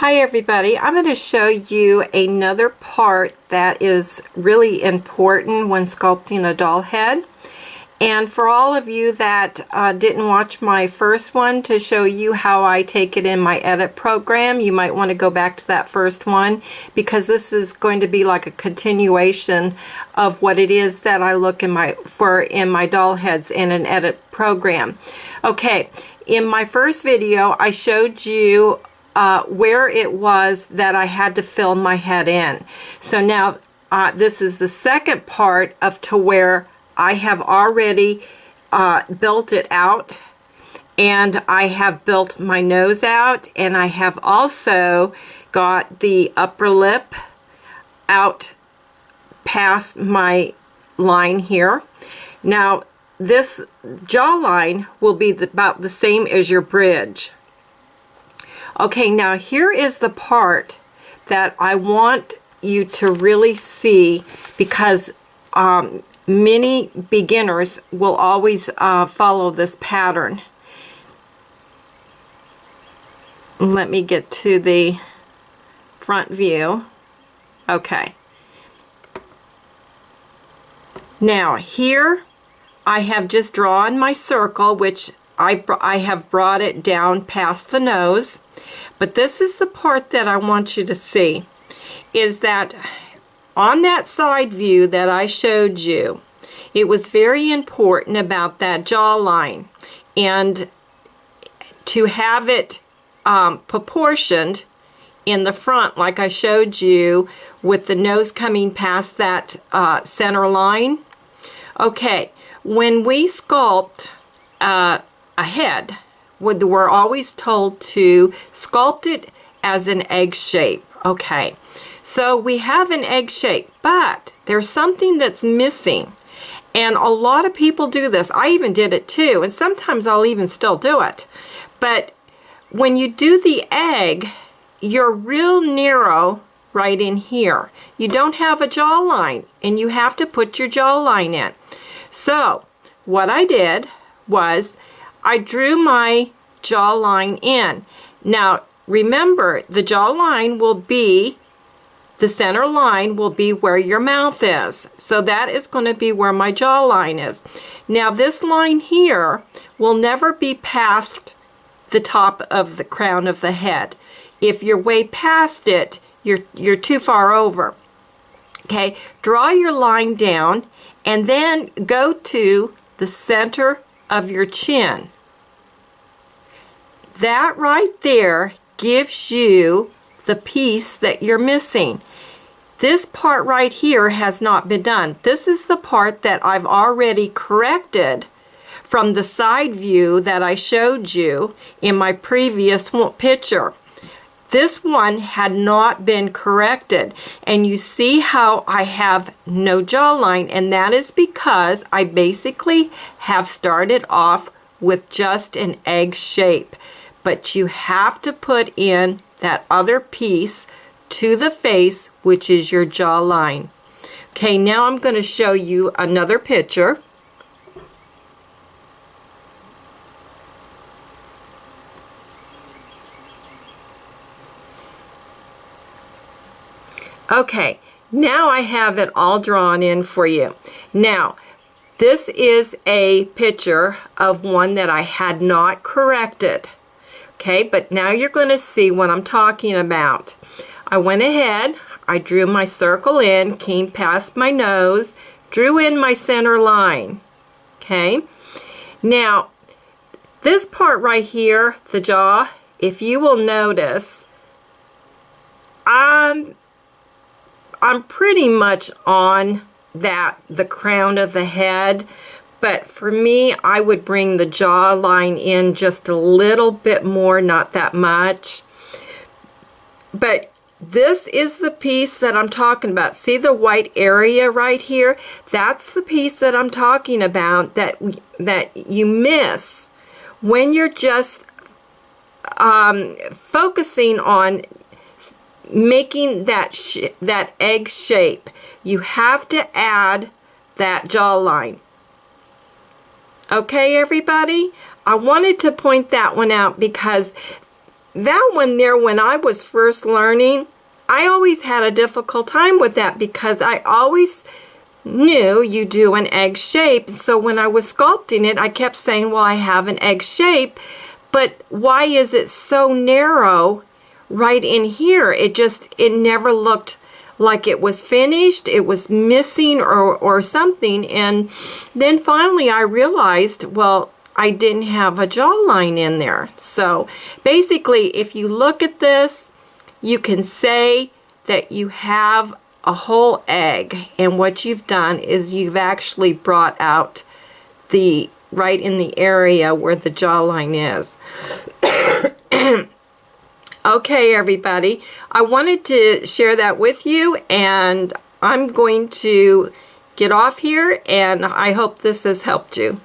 Hi everybody, I'm going to show you another part that is really important when sculpting a doll head. And for all of you that didn't watch my first one to show you how I take it in my edit program, you might want to go back to that first one because this is going to be like a continuation of what it is that I look in my doll heads in an edit program. Okay, in my first video I showed you where it was that I had to fill my head in. So now this is the second part of to where I have already built it out, and I have built my nose out, and I have also got the upper lip out past my line here. Now this jawline will be about the same as your bridge. Okay, now here is the part that I want you to really see, because many beginners will always follow this pattern. Let me get to the front view. Okay. Now here I have just drawn my circle, which I have brought it down past the nose. But this is the part that I want you to see, is that on that side view that I showed you, it was very important about that jawline, and to have it proportioned in the front like I showed you, with the nose coming past that center line. Okay, when we sculpt a head, we're always told to sculpt it as an egg shape. Okay, so we have an egg shape, but there's something that's missing. And a lot of people do this. I even did it too, and sometimes I'll even still do it. But when you do the egg, you're real narrow right in here. You don't have a jawline, and you have to put your jawline in. So what I did was I drew my jawline in. Now remember, the jawline will be, the center line will be where your mouth is. So that is going to be where my jawline is. Now this line here will never be past the top of the crown of the head. If you're way past it, you're too far over. Okay, draw your line down and then go to the center of your chin. That right there gives you the piece that you're missing. This part right here has not been done. This is the part that I've already corrected from the side view that I showed you in my previous picture. This one had not been corrected, and you see how I have no jawline, and that is because I basically have started off with just an egg shape. But you have to put in that other piece to the face, which is your jawline. Okay, now I'm going to show you another picture. Okay, now I have it all drawn in for you. Now, this is a picture of one that I had not corrected. Okay, but now you're going to see what I'm talking about. I went ahead, I drew my circle in, came past my nose, drew in my center line. Okay, now this part right here, the jaw, if you will notice, I'm pretty much on the crown of the head. But for me, I would bring the jawline in just a little bit more, not that much. But this is the piece that I'm talking about. See the white area right here? That's the piece that I'm talking about that you miss when you're just focusing on making that egg shape. You have to add that jawline. Okay, everybody? I wanted to point that one out because that one there, when I was first learning, I always had a difficult time with that because I always knew you do an egg shape. So when I was sculpting it, I kept saying, well, I have an egg shape, but why is it so narrow right in here? It never looked like it was finished. It was missing or something. And then finally I realized, well, I didn't have a jawline in there. So basically, if you look at this, you can say that you have a whole egg, and what you've done is you've actually brought out the right in the area where the jawline is. Okay, everybody, I wanted to share that with you, and I'm going to get off here, and I hope this has helped you.